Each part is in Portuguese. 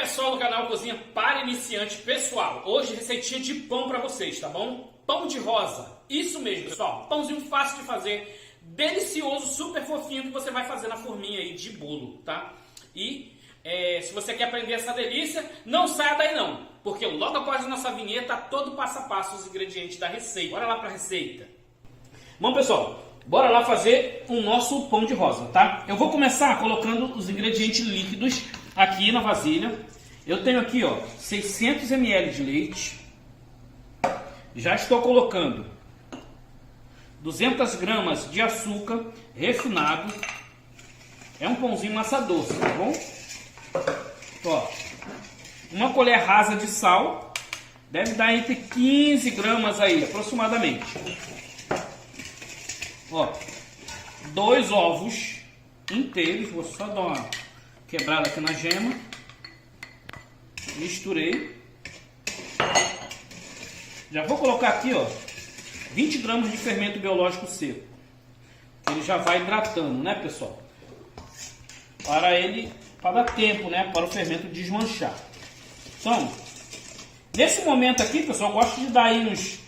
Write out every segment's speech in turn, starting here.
pessoal do canal Cozinha para Iniciante. Pessoal, hoje receitinha de pão para vocês, tá bom? Pão de rosa, isso mesmo, pessoal. Pãozinho fácil de fazer, delicioso, super fofinho, que você vai fazer na forminha aí de bolo, tá? E se você quer aprender essa delícia, não saia daí não, porque logo após a nossa vinheta, todo passo a passo os ingredientes da receita. Bora lá para a receita. Bom, pessoal, bora lá fazer o nosso pão de rosa, tá? Eu vou começar colocando os ingredientes líquidos aqui na vasilha. Eu tenho aqui, ó, 600 ml de leite. Já estou colocando 200 gramas de açúcar refinado. É um pãozinho massa doce, tá bom? Ó, uma colher rasa de sal. Deve dar entre 15 gramas aí, aproximadamente. Ó, 2 ovos inteiros. Vou só dar uma quebrada aqui na gema. Misturei. Já vou colocar aqui, ó, 20 gramas de fermento biológico seco. Ele já vai hidratando, né, pessoal? Para dar tempo, né, para o fermento desmanchar. Então, nesse momento aqui, pessoal, eu gosto de dar aí uns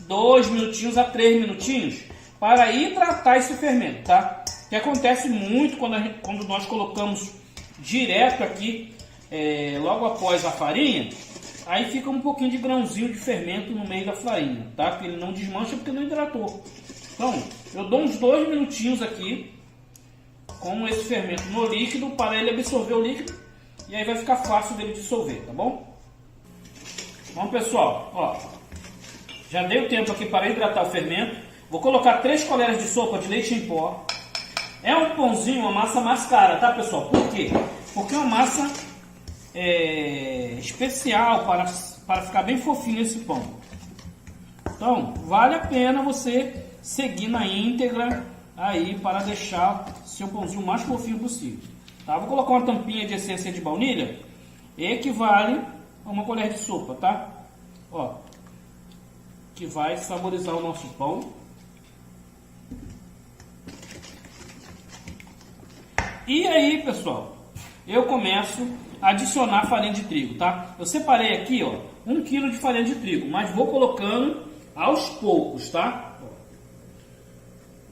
2 minutinhos a 3 minutinhos para hidratar esse fermento, tá? Que acontece muito quando nós colocamos direto aqui, logo após a farinha, aí fica um pouquinho de grãozinho de fermento no meio da farinha, tá? Que ele não desmancha porque não hidratou. Então, eu dou uns 2 minutinhos aqui com esse fermento no líquido para ele absorver o líquido e aí vai ficar fácil dele dissolver, tá bom? Bom, pessoal, ó, já dei o tempo aqui para hidratar o fermento. Vou colocar 3 colheres de sopa de leite em pó. É um pãozinho, uma massa mais cara, tá, pessoal? Por quê? Porque é uma massa especial para ficar bem fofinho esse pão. Então, vale a pena você seguir na íntegra aí para deixar seu pãozinho o mais fofinho possível. Tá? Vou colocar uma tampinha de essência de baunilha, equivale a uma colher de sopa, tá? Ó, que vai saborizar o nosso pão. E aí, pessoal, eu começo a adicionar farinha de trigo, tá? Eu separei aqui, ó, 1 kg de farinha de trigo, mas vou colocando aos poucos, tá? Ó,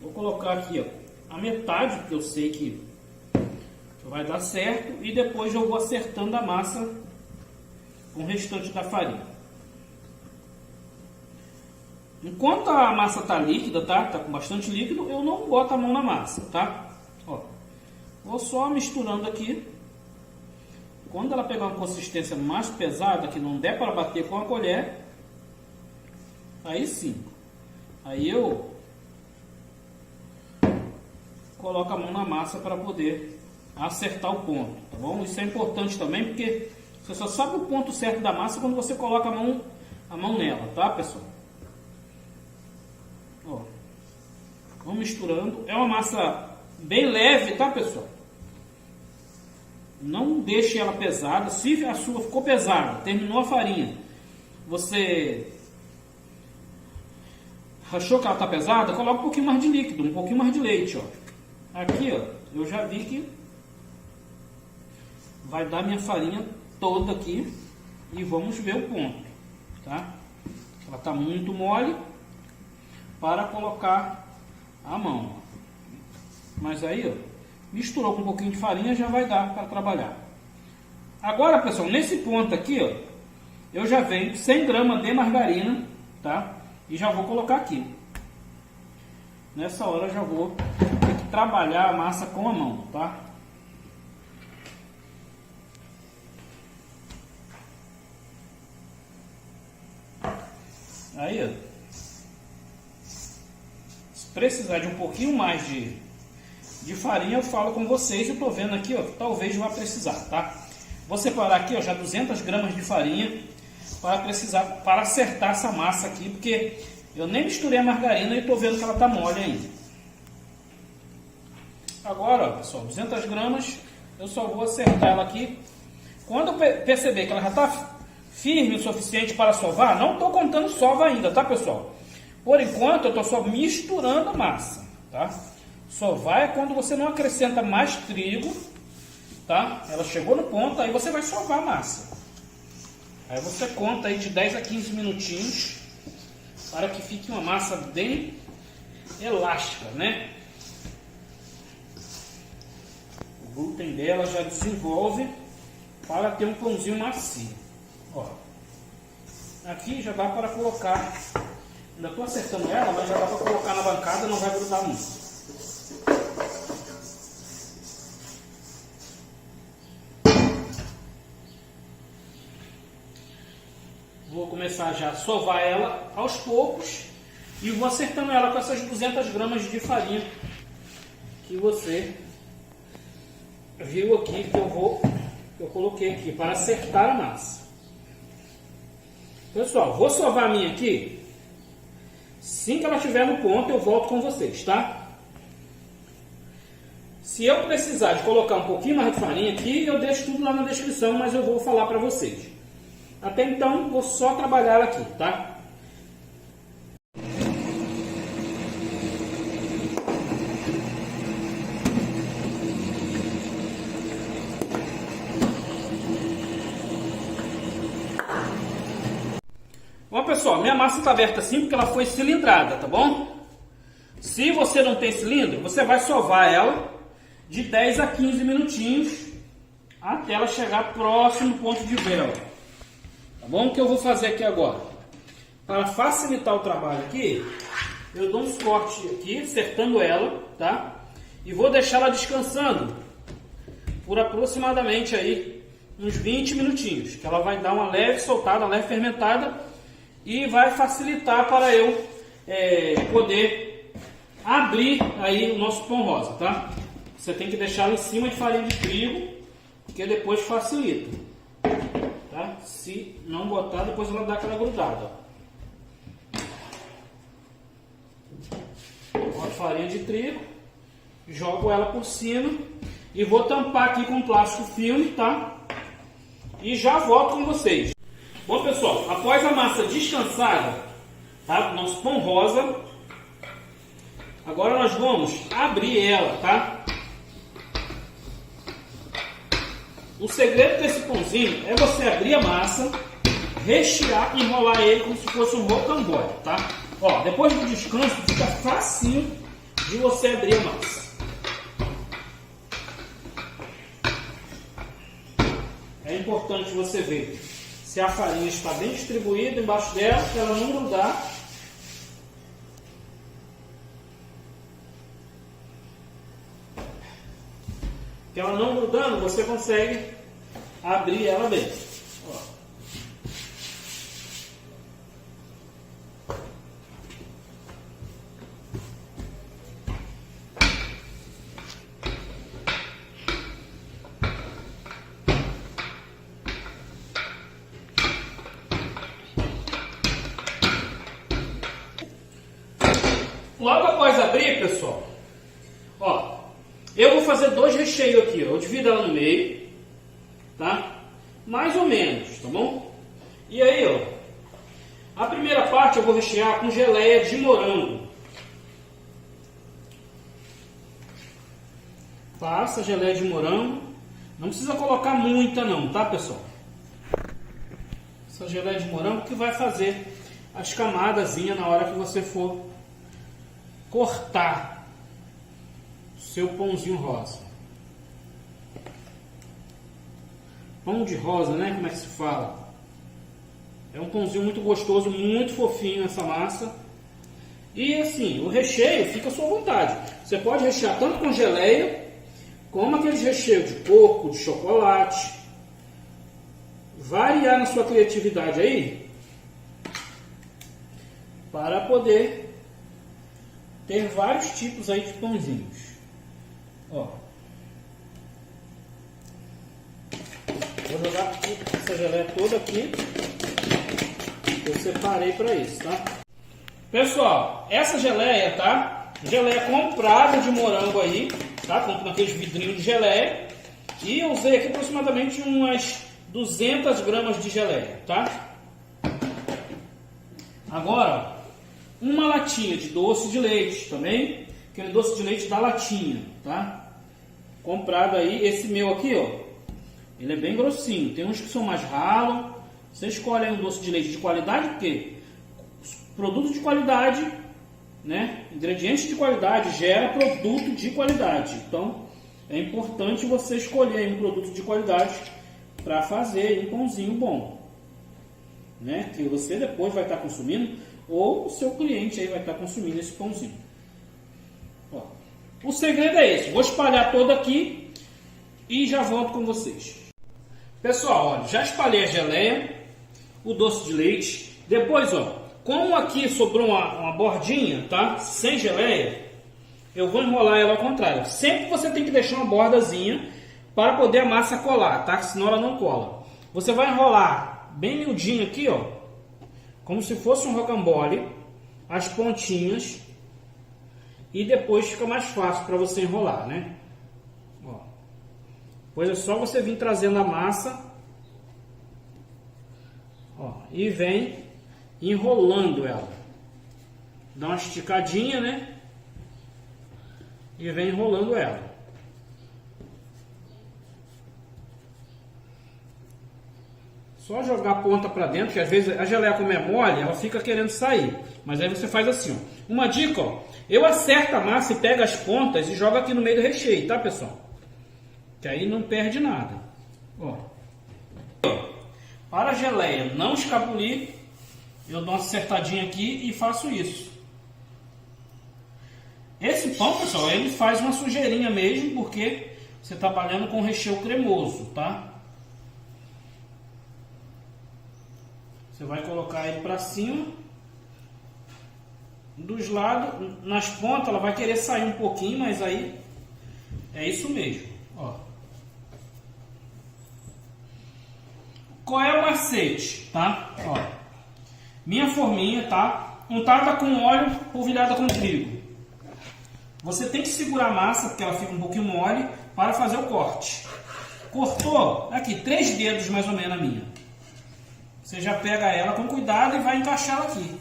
vou colocar aqui, ó, a metade, porque eu sei que vai dar certo, e depois eu vou acertando a massa com o restante da farinha. Enquanto a massa tá líquida, tá? Tá com bastante líquido, eu não boto a mão na massa, tá? Ó, vou só misturando aqui. Quando ela pegar uma consistência mais pesada, que não der para bater com a colher, aí sim. Aí eu coloco a mão na massa para poder acertar o ponto, tá bom? Isso é importante também, porque você só sabe o ponto certo da massa quando você coloca a mão nela, tá, pessoal? Ó, vamos misturando. É uma massa bem leve, tá, pessoal? Não deixe ela pesada. Se a sua ficou pesada, terminou a farinha, você achou que ela está pesada, coloca um pouquinho mais de líquido, um pouquinho mais de leite, ó. Aqui, ó, eu já vi que vai dar minha farinha toda aqui e vamos ver o ponto, tá? Ela está muito mole para colocar a mão, mas aí, ó, misturou com um pouquinho de farinha, já vai dar para trabalhar. Agora, pessoal, nesse ponto aqui, ó, eu já venho 100 gramas de margarina, tá? E já vou colocar aqui. Nessa hora eu já vou ter que trabalhar a massa com a mão, tá? Aí, ó, se precisar de um pouquinho mais de farinha, eu falo com vocês. Eu tô vendo aqui, ó, talvez vá precisar, tá? Vou separar aqui, ó, já 200 gramas de farinha para acertar essa massa aqui, porque eu nem misturei a margarina e tô vendo que ela tá mole ainda. Agora, ó, pessoal, 200 gramas, eu só vou acertar ela aqui. Quando eu perceber que ela já tá firme o suficiente para sovar, não tô contando sova ainda, tá, pessoal? Por enquanto, eu tô só misturando a massa, tá? Só vai quando você não acrescenta mais trigo tá? Ela chegou no ponto, aí você vai sovar a massa. Aí você conta aí de 10 a 15 minutinhos para que fique uma massa bem elástica, né? O glúten dela já desenvolve para ter um pãozinho macio. Ó, aqui já dá para colocar, ainda estou acertando ela, mas já dá para colocar na bancada, não vai grudar muito. Vou começar já a sovar ela aos poucos e vou acertando ela com essas 200 gramas de farinha que você viu aqui que eu coloquei aqui para acertar a massa. Pessoal, vou sovar a minha aqui. Assim que ela estiver no ponto, eu volto com vocês, tá? Se eu precisar de colocar um pouquinho mais de farinha aqui, eu deixo tudo lá na descrição, mas eu vou falar para vocês. Até então, vou só trabalhar aqui, tá? Bom, pessoal, minha massa está aberta assim porque ela foi cilindrada, tá bom? Se você não tem cilindro, você vai sovar ela de 10 a 15 minutinhos até ela chegar próximo do ponto de vela. Tá bom? O que eu vou fazer aqui agora? Para facilitar o trabalho aqui, eu dou uns cortes aqui, acertando ela, tá? E vou deixar ela descansando por aproximadamente aí uns 20 minutinhos, que ela vai dar uma leve soltada, uma leve fermentada e vai facilitar para eu poder abrir aí o nosso pão rosa, tá? Você tem que deixá-lo em cima de farinha de trigo, porque depois facilita. Tá? Se não botar, depois ela dá aquela grudada. Boto farinha de trigo, jogo ela por cima e vou tampar aqui com plástico filme, tá? E já volto com vocês. Bom, pessoal, após a massa descansada, tá? Nosso pão rosa, agora nós vamos abrir ela, tá? O segredo desse pãozinho é você abrir a massa, rechear e enrolar ele como se fosse um rocambole, tá? Ó, depois do descanso fica facinho de você abrir a massa. É importante você ver se a farinha está bem distribuída embaixo dela, para ela não grudar. Que ela não grudando, você consegue abrir ela bem. Ó. Logo após abrir, pessoal, ó, eu vou fazer dois recheios aqui, ó. Eu divido ela no meio, tá? Mais ou menos, tá bom? E aí, ó, a primeira parte eu vou rechear com geleia de morango. Passa a geleia de morango. Não precisa colocar muita não, tá, pessoal? Essa geleia de morango que vai fazer as camadazinhas na hora que você for cortar seu pãozinho rosa. Pão de rosa, né? Como é que se fala? É um pãozinho muito gostoso, muito fofinho essa massa. E assim, o recheio fica à sua vontade. Você pode rechear tanto com geleia, como aqueles recheios de coco, de chocolate. Variar na sua criatividade aí, para poder ter vários tipos aí de pãozinhos. Ó, vou jogar aqui essa geleia toda aqui. Eu separei para isso, tá? Pessoal, essa geleia, tá? Geleia comprada de morango aí, tá? Comprei aqueles vidrinhos de geleia. E eu usei aqui aproximadamente umas 200 gramas de geleia, tá? Agora, uma latinha de doce de leite também. Aquele doce de leite da latinha, tá? Comprado aí, esse meu aqui, ó. Ele é bem grossinho. Tem uns que são mais ralos. Você escolhe aí um doce de leite de qualidade, porque produto de qualidade, né? Ingredientes de qualidade gera produto de qualidade. Então, é importante você escolher aí um produto de qualidade para fazer um pãozinho bom, né? Que você depois vai estar consumindo, ou o seu cliente aí vai estar consumindo esse pãozinho. Ó, o segredo é esse. Vou espalhar todo aqui e já volto com vocês. Pessoal, olha, já espalhei a geleia, o doce de leite. Depois, ó, como aqui sobrou uma bordinha, tá? Sem geleia, eu vou enrolar ela ao contrário. Sempre você tem que deixar uma bordazinha para poder a massa colar, tá? Senão ela não cola. Você vai enrolar bem miudinho aqui, ó, como se fosse um rocambole, as pontinhas, e depois fica mais fácil para você enrolar, né? Ó. Depois é só você vir trazendo a massa, ó, e vem enrolando ela. Dá uma esticadinha, né? E vem enrolando ela. Só jogar a ponta para dentro, que às vezes a geleia, como é mole, ela fica querendo sair. Mas aí você faz assim, ó. Uma dica, ó. Eu acerto a massa e pego as pontas e jogo aqui no meio do recheio, tá, pessoal? Que aí não perde nada. Ó. Para a geleia não escapulir, eu dou uma acertadinha aqui e faço isso. Esse pão, pessoal, ele faz uma sujeirinha mesmo, porque você está trabalhando com recheio cremoso, tá? Você vai colocar ele para cima. Dos lados, nas pontas, ela vai querer sair um pouquinho, mas aí é isso mesmo. Ó. Qual é o macete, tá? Ó. Minha forminha, tá? Untada com óleo, polvilhada com trigo. Você tem que segurar a massa, porque ela fica um pouquinho mole, para fazer o corte. Cortou? Aqui, 3 dedos mais ou menos a minha. Você já pega ela com cuidado e vai encaixar ela aqui.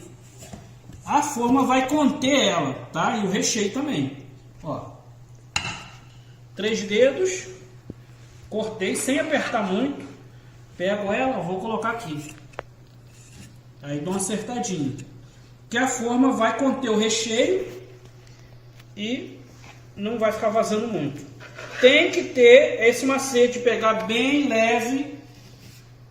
A forma vai conter ela, tá? E o recheio também. Ó. 3 dedos. Cortei sem apertar muito. Pego ela, vou colocar aqui. Aí dou uma acertadinha. Que a forma vai conter o recheio e não vai ficar vazando muito. Tem que ter esse macete, pegar bem leve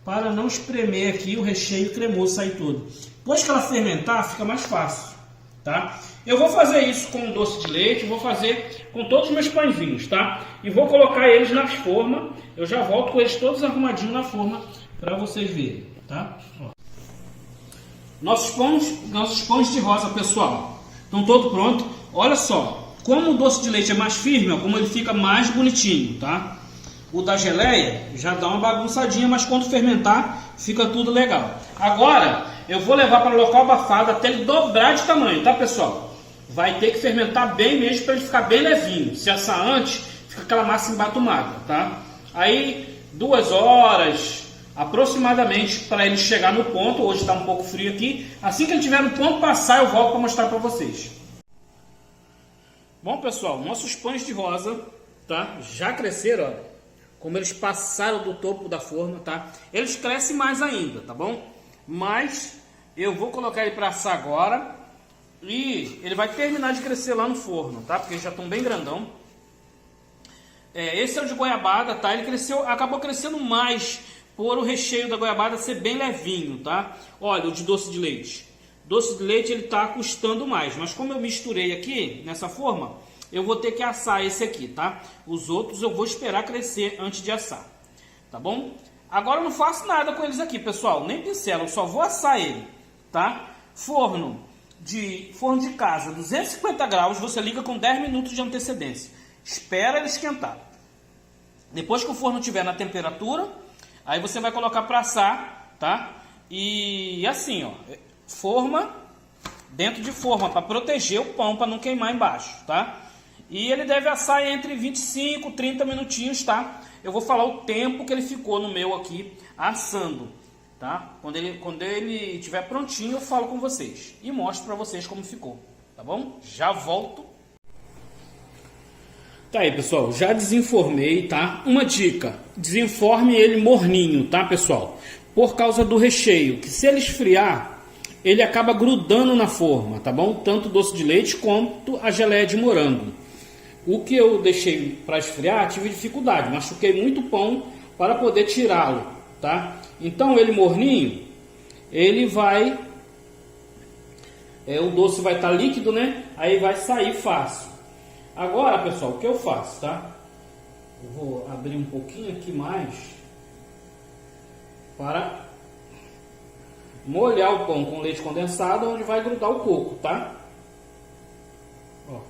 para não espremer aqui o recheio cremoso sair todo. Depois que ela fermentar, fica mais fácil, tá? Eu vou fazer isso com o doce de leite, vou fazer com todos os meus pãezinhos, tá? E vou colocar eles na forma. Eu já volto com eles todos arrumadinhos na forma para vocês verem, tá? Ó. Nossos pães de rosa, pessoal, estão todos prontos. Olha só, como o doce de leite é mais firme, ó, como ele fica mais bonitinho, tá? O da geleia já dá uma bagunçadinha, mas quando fermentar, fica tudo legal. Agora, eu vou levar para o local abafado até ele dobrar de tamanho, tá, pessoal? Vai ter que fermentar bem mesmo para ele ficar bem levinho. Se assar antes, fica aquela massa embatumada, tá? Aí, 2 horas aproximadamente para ele chegar no ponto. Hoje está um pouco frio aqui. Assim que ele estiver no ponto passar, eu volto para mostrar para vocês. Bom, pessoal, nossos pães de rosa, tá? Já cresceram, ó. Como eles passaram do topo da forma, tá? Eles crescem mais ainda, tá bom? Mas eu vou colocar ele para assar agora e ele vai terminar de crescer lá no forno, tá? Porque eles já estão bem grandão. Esse é o de goiabada, tá? Ele acabou crescendo mais por o recheio da goiabada ser bem levinho, tá? Olha, o de doce de leite. Doce de leite ele tá custando mais, mas como eu misturei aqui nessa forma, eu vou ter que assar esse aqui, tá? Os outros eu vou esperar crescer antes de assar, tá bom? Agora eu não faço nada com eles aqui, pessoal, nem pincelo, eu só vou assar ele, tá? Forno de casa, 250 graus, você liga com 10 minutos de antecedência. Espera ele esquentar. Depois que o forno estiver na temperatura, aí você vai colocar para assar, tá? E assim, ó, forma dentro de forma para proteger o pão, para não queimar embaixo, tá? E ele deve assar entre 25 e 30 minutinhos, tá? Eu vou falar o tempo que ele ficou no meu aqui assando, tá? Quando ele estiver prontinho, eu falo com vocês e mostro para vocês como ficou, tá bom? Já volto. Tá aí, pessoal, já desenformei, tá? Uma dica, desenforme ele morninho, tá, pessoal? Por causa do recheio, que se ele esfriar, ele acaba grudando na forma, tá bom? Tanto o doce de leite quanto a geleia de morango. O que eu deixei para esfriar, tive dificuldade, machuquei muito o pão para poder tirá-lo, tá? Então ele morninho, ele vai, o doce vai estar líquido, né? Aí vai sair fácil. Agora, pessoal, o que eu faço, tá? Eu vou abrir um pouquinho aqui mais para molhar o pão com leite condensado, onde vai grudar o coco, tá? Ó.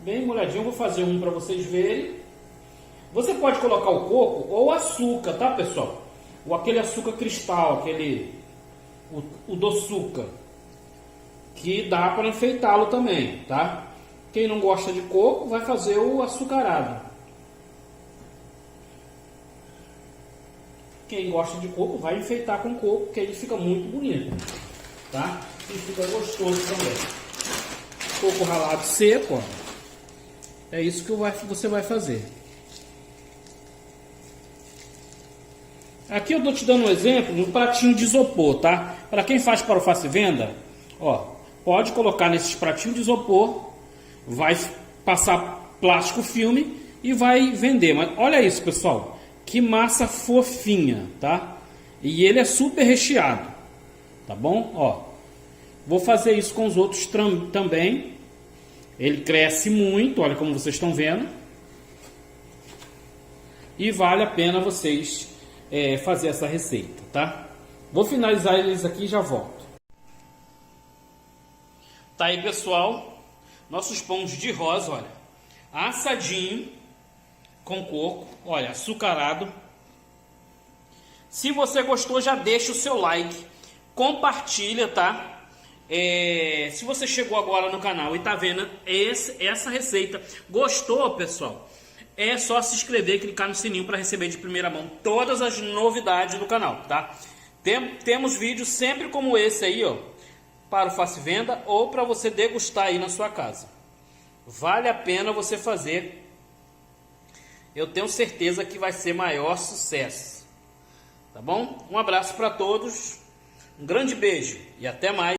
Bem molhadinho, eu vou fazer um para vocês verem. Você pode colocar o coco ou açúcar, tá, pessoal? Ou aquele açúcar cristal, o doçuca, que dá para enfeitá-lo também, tá? Quem não gosta de coco vai fazer o açucarado. Quem gosta de coco vai enfeitar com coco, que ele fica muito bonito, tá? E fica gostoso também. Coco ralado seco, ó. É isso que você vai fazer. Aqui eu tô te dando um exemplo no pratinho de isopor, tá? Para quem faz para o Faça e Venda, ó, pode colocar nesses pratinhos de isopor, vai passar plástico filme e vai vender. Mas olha isso, pessoal, que massa fofinha, tá? E ele é super recheado, tá bom? Ó, vou fazer isso com os outros também. Ele cresce muito, olha como vocês estão vendo. E vale a pena vocês fazer essa receita, tá? Vou finalizar eles aqui e já volto. Tá aí, pessoal, nossos pães de rosa, olha, assadinho com coco, olha, açucarado. Se você gostou, já deixa o seu like, compartilha, tá? Se você chegou agora no canal e tá vendo essa receita, gostou, pessoal? É só se inscrever e clicar no sininho para receber de primeira mão todas as novidades do canal, tá? Temos vídeos sempre como esse aí, ó, para o Faça e Venda ou para você degustar aí na sua casa. Vale a pena você fazer. Eu tenho certeza que vai ser maior sucesso. Tá bom? Um abraço para todos, um grande beijo e até mais.